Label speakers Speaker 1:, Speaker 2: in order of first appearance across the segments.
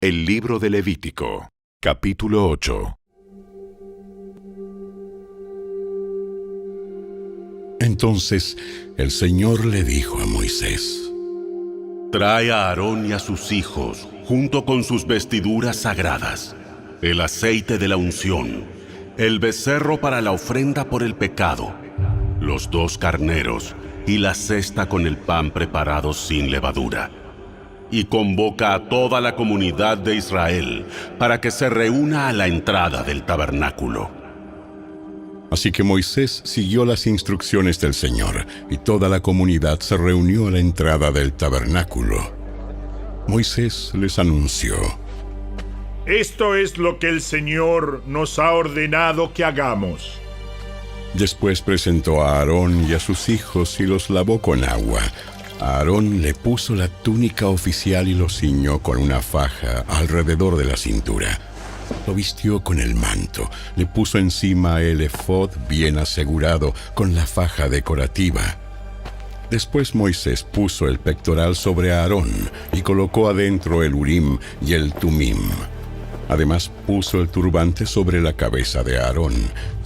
Speaker 1: El libro de Levítico, capítulo 8.
Speaker 2: Entonces el Señor le dijo a Moisés:
Speaker 3: Trae a Aarón y a sus hijos, junto con sus vestiduras sagradas, el aceite de la unción, el becerro para la ofrenda por el pecado, los 2 carneros y la cesta con el pan preparado sin levadura. Y convoca a toda la comunidad de Israel para que se reúna a la entrada del tabernáculo.
Speaker 2: Así que Moisés siguió las instrucciones del Señor, y toda la comunidad se reunió a la entrada del tabernáculo. Moisés les anunció:
Speaker 4: Esto es lo que el Señor nos ha ordenado que hagamos.
Speaker 2: Después presentó a Aarón y a sus hijos y los lavó con agua. A Aarón le puso la túnica oficial y lo ciñó con una faja alrededor de la cintura. Lo vistió con el manto, le puso encima el efod bien asegurado con la faja decorativa. Después Moisés puso el pectoral sobre Aarón y colocó adentro el Urim y el Tumim. Además puso el turbante sobre la cabeza de Aarón,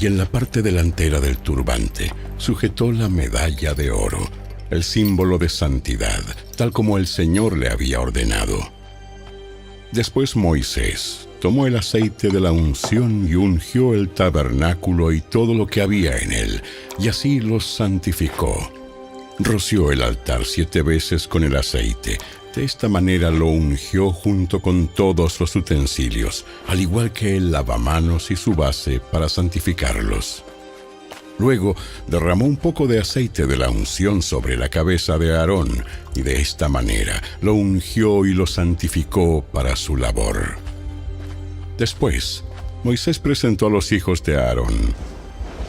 Speaker 2: y en la parte delantera del turbante sujetó la medalla de oro, el símbolo de santidad, tal como el Señor le había ordenado. Después Moisés tomó el aceite de la unción y ungió el tabernáculo y todo lo que había en él, y así los santificó. Roció el altar 7 veces con el aceite. De esta manera lo ungió junto con todos los utensilios, al igual que el lavamanos y su base para santificarlos. Luego derramó un poco de aceite de la unción sobre la cabeza de Aarón, y de esta manera lo ungió y lo santificó para su labor. Después, Moisés presentó a los hijos de Aarón.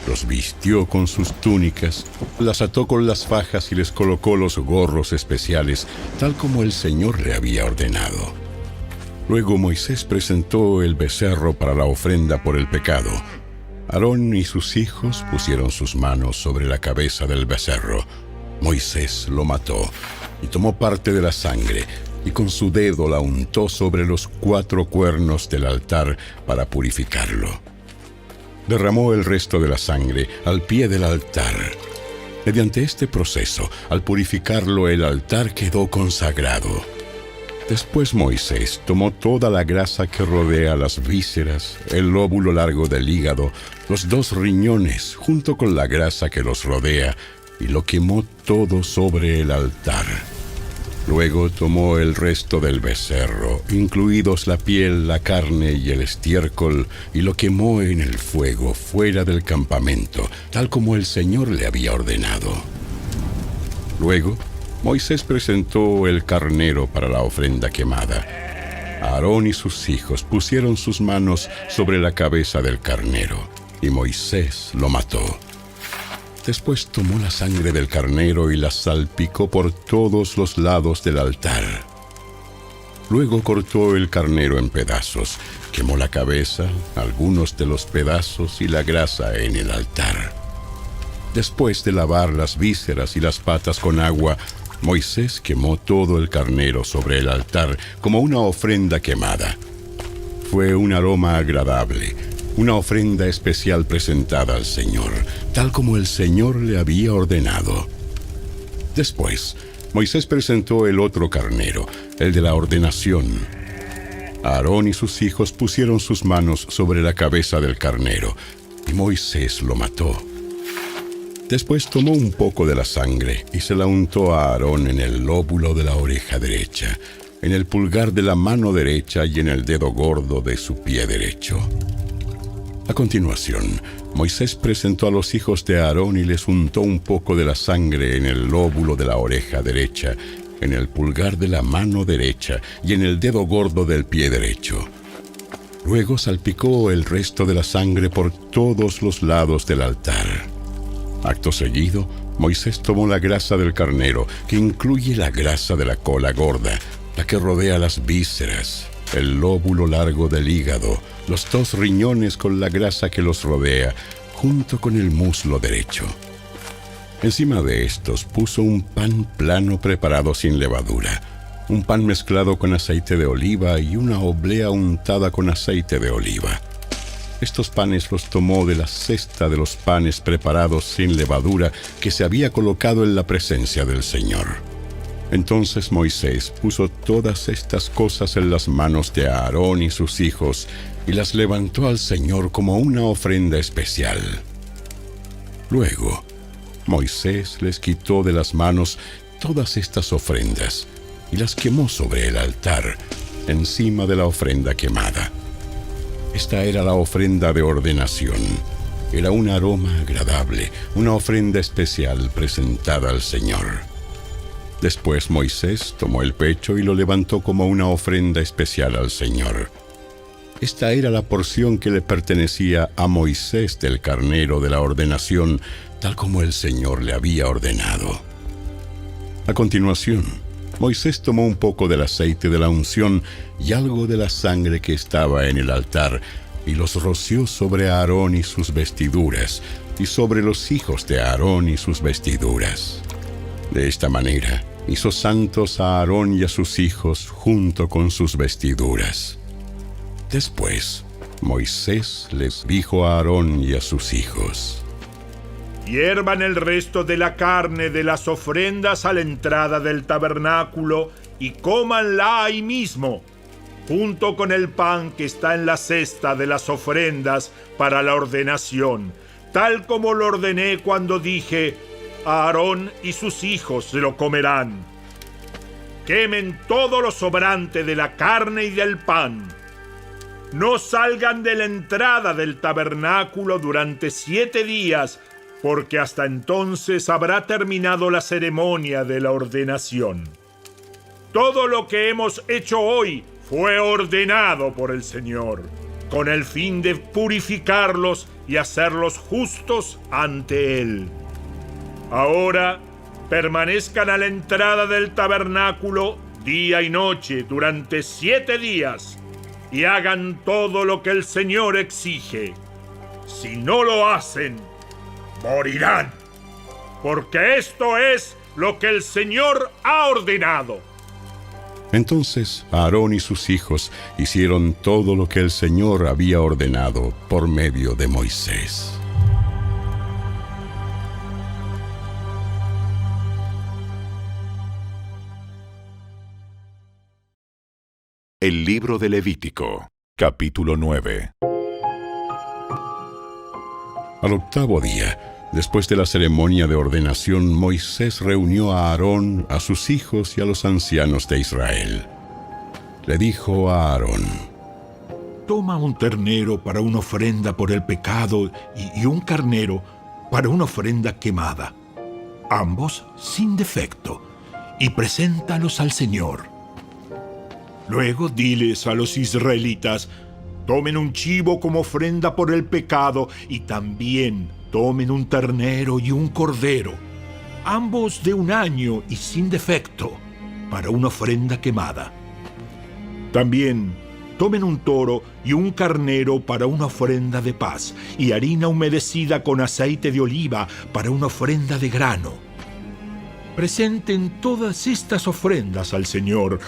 Speaker 2: Los vistió con sus túnicas, las ató con las fajas y les colocó los gorros especiales, tal como el Señor le había ordenado. Luego Moisés presentó el becerro para la ofrenda por el pecado. Aarón y sus hijos pusieron sus manos sobre la cabeza del becerro. Moisés lo mató y tomó parte de la sangre, y con su dedo la untó sobre los 4 cuernos del altar para purificarlo. Derramó el resto de la sangre al pie del altar. Mediante este proceso, al purificarlo, el altar quedó consagrado. Después Moisés tomó toda la grasa que rodea las vísceras, el lóbulo largo del hígado, los 2 riñones, junto con la grasa que los rodea, y lo quemó todo sobre el altar. Luego tomó el resto del becerro, incluidos la piel, la carne y el estiércol, y lo quemó en el fuego fuera del campamento, tal como el Señor le había ordenado. Luego, Moisés presentó el carnero para la ofrenda quemada. Aarón y sus hijos pusieron sus manos sobre la cabeza del carnero, y Moisés lo mató. Después tomó la sangre del carnero y la salpicó por todos los lados del altar. Luego cortó el carnero en pedazos, quemó la cabeza, algunos de los pedazos y la grasa en el altar. Después de lavar las vísceras y las patas con agua, Moisés quemó todo el carnero sobre el altar como una ofrenda quemada. Fue un aroma agradable, una ofrenda especial presentada al Señor, tal como el Señor le había ordenado. Después, Moisés presentó el otro carnero, el de la ordenación. Aarón y sus hijos pusieron sus manos sobre la cabeza del carnero, y Moisés lo mató. Después tomó un poco de la sangre y se la untó a Aarón en el lóbulo de la oreja derecha, en el pulgar de la mano derecha y en el dedo gordo de su pie derecho. A continuación, Moisés presentó a los hijos de Aarón y les untó un poco de la sangre en el lóbulo de la oreja derecha, en el pulgar de la mano derecha y en el dedo gordo del pie derecho. Luego salpicó el resto de la sangre por todos los lados del altar. Acto seguido, Moisés tomó la grasa del carnero, que incluye la grasa de la cola gorda, la que rodea las vísceras, el lóbulo largo del hígado, los 2 riñones con la grasa que los rodea, junto con el muslo derecho. Encima de estos puso un pan plano preparado sin levadura. un pan mezclado con aceite de oliva y una oblea untada con aceite de oliva. Estos panes los tomó de la cesta de los panes preparados sin levadura que se había colocado en la presencia del Señor. Entonces Moisés puso todas estas cosas en las manos de Aarón y sus hijos y las levantó al Señor como una ofrenda especial. Luego, Moisés les quitó de las manos todas estas ofrendas y las quemó sobre el altar, encima de la ofrenda quemada. Esta era la ofrenda de ordenación. Era un aroma agradable, una ofrenda especial presentada al Señor. Después Moisés tomó el pecho y lo levantó como una ofrenda especial al Señor. Esta era la porción que le pertenecía a Moisés del carnero de la ordenación, tal como el Señor le había ordenado. A continuación, Moisés tomó un poco del aceite de la unción y algo de la sangre que estaba en el altar, y los roció sobre Aarón y sus vestiduras, y sobre los hijos de Aarón y sus vestiduras. De esta manera hizo santos a Aarón y a sus hijos junto con sus vestiduras. Después, Moisés les dijo a Aarón y a sus hijos:
Speaker 4: hiervan el resto de la carne de las ofrendas a la entrada del tabernáculo y cómanla ahí mismo, junto con el pan que está en la cesta de las ofrendas para la ordenación, tal como lo ordené cuando dije: Aarón y sus hijos lo comerán. Quemen todo lo sobrante de la carne y del pan. No salgan de la entrada del tabernáculo durante 7 días, porque hasta entonces habrá terminado la ceremonia de la ordenación. Todo lo que hemos hecho hoy fue ordenado por el Señor, con el fin de purificarlos y hacerlos justos ante Él. Ahora, permanezcan a la entrada del tabernáculo día y noche durante 7 días y hagan todo lo que el Señor exige. Si no lo hacen, morirán, porque esto es lo que el Señor ha ordenado.
Speaker 2: Entonces Aarón y sus hijos hicieron todo lo que el Señor había ordenado por medio de Moisés.
Speaker 1: El libro de Levítico, capítulo 9.
Speaker 2: Al octavo día, después de la ceremonia de ordenación, Moisés reunió a Aarón, a sus hijos y a los ancianos de Israel. Le dijo a Aarón:
Speaker 4: toma un ternero para una ofrenda por el pecado y un carnero para una ofrenda quemada, ambos sin defecto, y preséntalos al Señor. Luego diles a los israelitas: tomen un chivo como ofrenda por el pecado y también tomen un ternero y un cordero, ambos de 1 año y sin defecto, para una ofrenda quemada. También tomen un toro y un carnero para una ofrenda de paz y harina humedecida con aceite de oliva para una ofrenda de grano. Presenten todas estas ofrendas al Señor,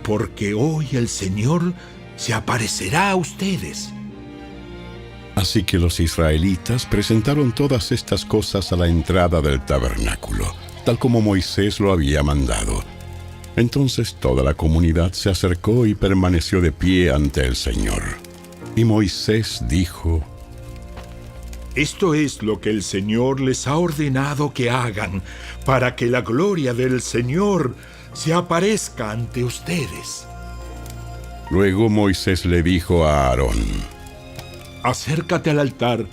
Speaker 4: porque hoy el Señor se aparecerá a ustedes.
Speaker 2: Así que los israelitas presentaron todas estas cosas a la entrada del tabernáculo, tal como Moisés lo había mandado. Entonces toda la comunidad se acercó y permaneció de pie ante el Señor. Y Moisés dijo:
Speaker 4: esto es lo que el Señor les ha ordenado que hagan, para que la gloria del Señor se aparezca ante ustedes.
Speaker 2: Luego Moisés le dijo a Aarón:
Speaker 4: acércate al altar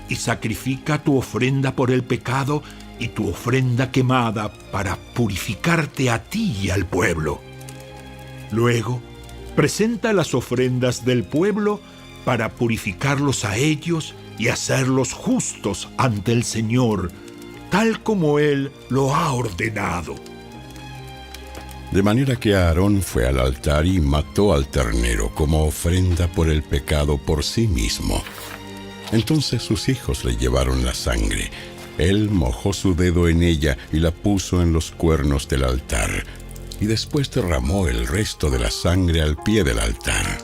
Speaker 4: y sacrifica tu ofrenda por el pecado y tu ofrenda quemada para purificarte a ti y al pueblo. Luego, presenta las ofrendas del pueblo para purificarlos a ellos y hacerlos justos ante el Señor, tal como Él lo ha ordenado.
Speaker 2: De manera que Aarón fue al altar y mató al ternero como ofrenda por el pecado por sí mismo. Entonces sus hijos le llevaron la sangre. Él mojó su dedo en ella y la puso en los cuernos del altar. y después derramó el resto de la sangre al pie del altar.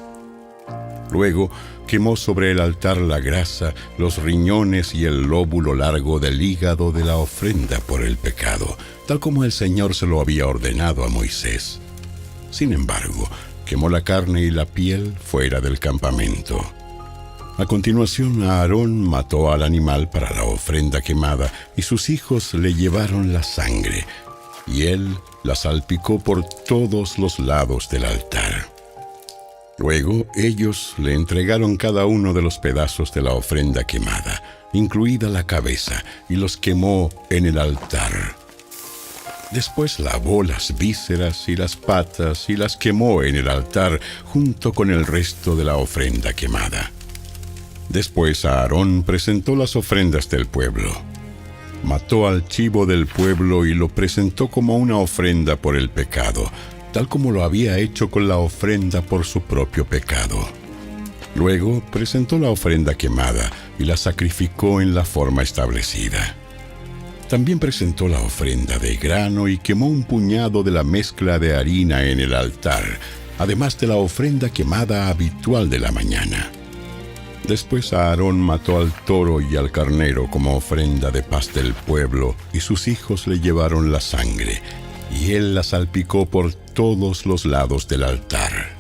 Speaker 2: Luego quemó sobre el altar la grasa, los riñones y el lóbulo largo del hígado de la ofrenda por el pecado, tal como el Señor se lo había ordenado a Moisés. Sin embargo, quemó la carne y la piel fuera del campamento. A continuación, Aarón mató al animal para la ofrenda quemada y sus hijos le llevaron la sangre, y él la salpicó por todos los lados del altar. Luego ellos le entregaron cada uno de los pedazos de la ofrenda quemada, incluida la cabeza, y los quemó en el altar. Después lavó las vísceras y las patas y las quemó en el altar junto con el resto de la ofrenda quemada. Después Aarón presentó las ofrendas del pueblo. Mató al chivo del pueblo y lo presentó como una ofrenda por el pecado, tal como lo había hecho con la ofrenda por su propio pecado. Luego presentó la ofrenda quemada y la sacrificó en la forma establecida. También presentó la ofrenda de grano y quemó un puñado de la mezcla de harina en el altar, además de la ofrenda quemada habitual de la mañana. Después Aarón mató al toro y al carnero como ofrenda de paz del pueblo, y sus hijos le llevaron la sangre, y él la salpicó por todos los lados del altar.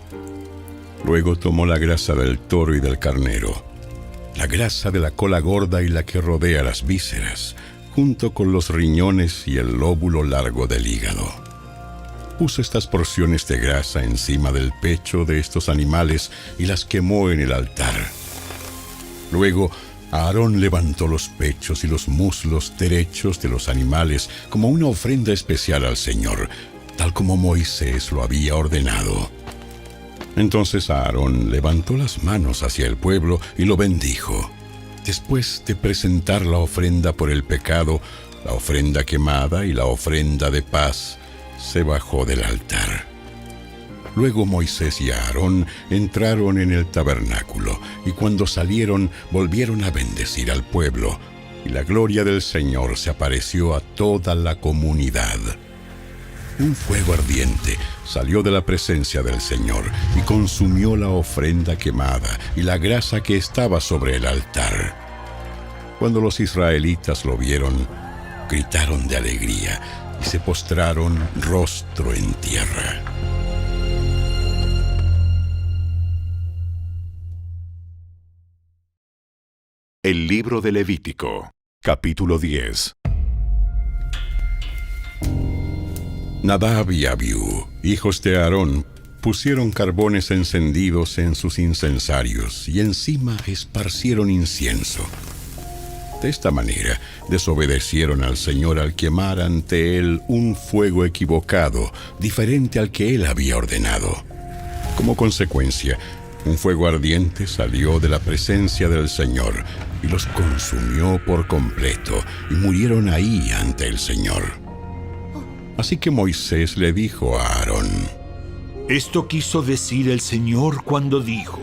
Speaker 2: Luego tomó la grasa del toro y del carnero, la grasa de la cola gorda y la que rodea las vísceras, junto con los riñones y el lóbulo largo del hígado. Puso estas porciones de grasa encima del pecho de estos animales y las quemó en el altar. Luego, Aarón levantó los pechos y los muslos derechos de los animales como una ofrenda especial al Señor, tal como Moisés lo había ordenado. Entonces Aarón levantó las manos hacia el pueblo y lo bendijo. Después de presentar la ofrenda por el pecado, la ofrenda quemada y la ofrenda de paz, se bajó del altar. Luego Moisés y Aarón entraron en el tabernáculo, y cuando salieron volvieron a bendecir al pueblo, y la gloria del Señor se apareció a toda la comunidad. Un fuego ardiente salió de la presencia del Señor y consumió la ofrenda quemada y la grasa que estaba sobre el altar. Cuando los israelitas lo vieron, gritaron de alegría y se postraron rostro en tierra.
Speaker 1: El libro de Levítico, capítulo 10.
Speaker 2: Nadab y Abiú, hijos de Aarón, pusieron carbones encendidos en sus incensarios y encima esparcieron incienso. De esta manera desobedecieron al Señor al quemar ante él un fuego equivocado, diferente al que él había ordenado. Como consecuencia, un fuego ardiente salió de la presencia del Señor y los consumió por completo, y murieron ahí ante el Señor. Así que Moisés le dijo a Aarón:
Speaker 4: Esto quiso decir el Señor cuando dijo: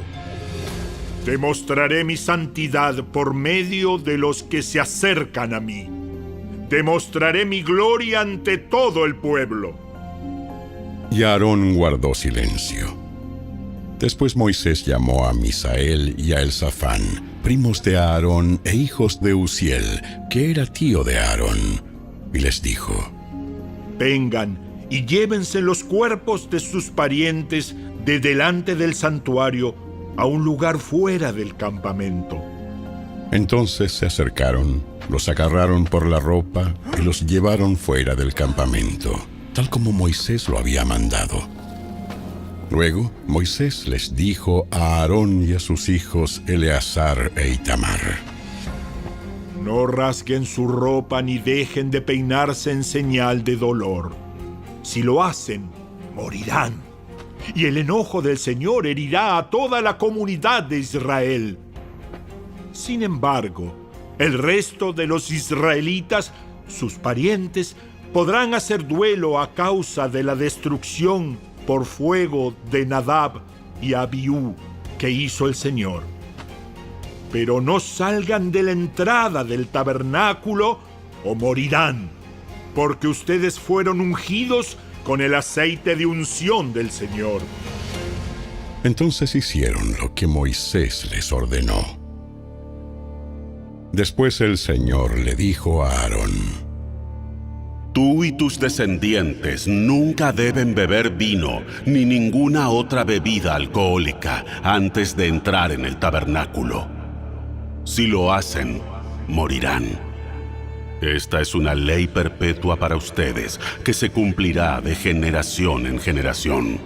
Speaker 4: Te mostraré mi santidad por medio de los que se acercan a mí. Te mostraré mi gloria ante todo el pueblo.
Speaker 2: Y Aarón guardó silencio. Después Moisés llamó a Misael y a Elzafán, primos de Aarón e hijos de Uziel, que era tío de Aarón, y les dijo:
Speaker 4: Vengan y llévense los cuerpos de sus parientes de delante del santuario a un lugar fuera del campamento.
Speaker 2: Entonces se acercaron, los agarraron por la ropa y los llevaron fuera del campamento, tal como Moisés lo había mandado. Luego Moisés les dijo a Aarón y a sus hijos Eleazar e Itamar:
Speaker 4: No rasguen su ropa ni dejen de peinarse en señal de dolor. Si lo hacen, morirán. Y el enojo del Señor herirá a toda la comunidad de Israel. Sin embargo, el resto de los israelitas, sus parientes, podrán hacer duelo a causa de la destrucción por fuego de Nadab y Abiú que hizo el Señor. Pero no salgan de la entrada del tabernáculo o morirán, porque ustedes fueron ungidos con el aceite de unción del Señor.
Speaker 2: Entonces hicieron lo que Moisés les ordenó. Después el Señor le dijo a Aarón:
Speaker 3: Tú y tus descendientes nunca deben beber vino ni ninguna otra bebida alcohólica antes de entrar en el tabernáculo. Si lo hacen, morirán. Esta es una ley perpetua para ustedes, que se cumplirá de generación en generación.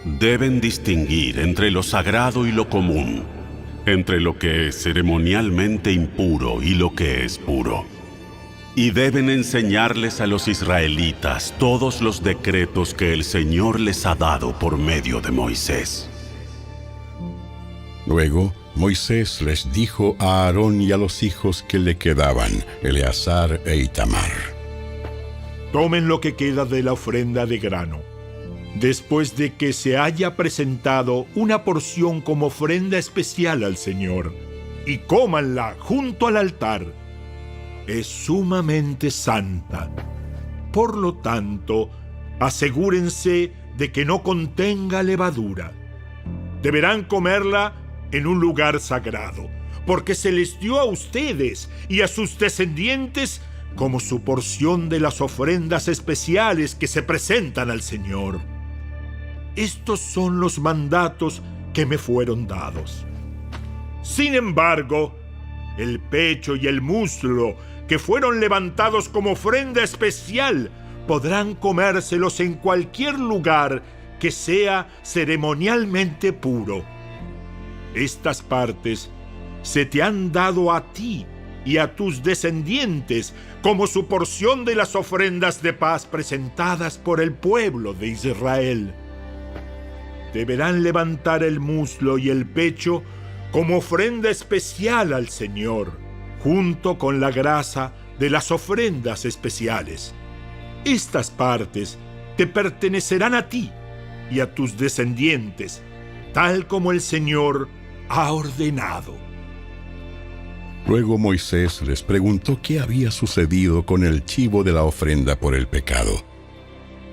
Speaker 3: Deben distinguir entre lo sagrado y lo común, entre lo que es ceremonialmente impuro y lo que es puro. Y deben enseñarles a los israelitas todos los decretos que el Señor les ha dado por medio de Moisés.
Speaker 2: Luego, Moisés les dijo a Aarón y a los hijos que le quedaban, Eleazar e Itamar:
Speaker 4: Tomen lo que queda de la ofrenda de grano, después de que se haya presentado una porción como ofrenda especial al Señor, y cómanla junto al altar. Es sumamente santa. Por lo tanto, asegúrense de que no contenga levadura. Deberán comerla en un lugar sagrado, porque se les dio a ustedes y a sus descendientes como su porción de las ofrendas especiales que se presentan al Señor. Estos son los mandatos que me fueron dados. Sin embargo, el pecho y el muslo que fueron levantados como ofrenda especial podrán comérselos en cualquier lugar que sea ceremonialmente puro. Estas partes se te han dado a ti y a tus descendientes como su porción de las ofrendas de paz presentadas por el pueblo de Israel. Deberán levantar el muslo y el pecho como ofrenda especial al Señor, junto con la grasa de las ofrendas especiales. Estas partes te pertenecerán a ti y a tus descendientes, tal como el Señor ha ordenado.
Speaker 2: Luego Moisés les preguntó qué había sucedido con el chivo de la ofrenda por el pecado.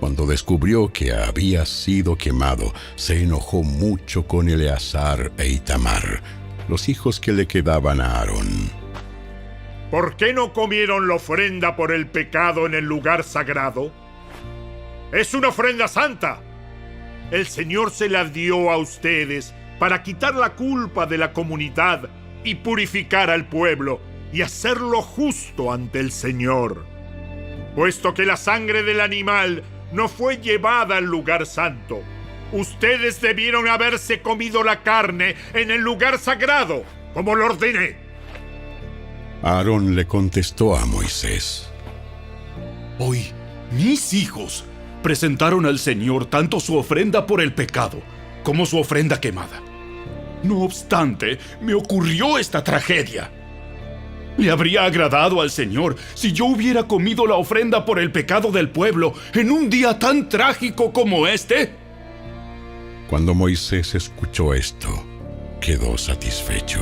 Speaker 2: Cuando descubrió que había sido quemado, se enojó mucho con Eleazar e Itamar, los hijos que le quedaban a Aarón.
Speaker 4: ¿Por qué no comieron la ofrenda por el pecado en el lugar sagrado? ¡Es una ofrenda santa! El Señor se la dio a ustedes para quitar la culpa de la comunidad y purificar al pueblo y hacerlo justo ante el Señor. Puesto que la sangre del animal no fue llevada al lugar santo, ustedes debieron haberse comido la carne en el lugar sagrado, como lo ordené.
Speaker 2: Aarón le contestó a Moisés:
Speaker 5: Hoy, mis hijos presentaron al Señor tanto su ofrenda por el pecado como su ofrenda quemada. No obstante, me ocurrió esta tragedia. ¿Le habría agradado al Señor si yo hubiera comido la ofrenda por el pecado del pueblo en un día tan trágico como este?
Speaker 2: Cuando Moisés escuchó esto, quedó satisfecho.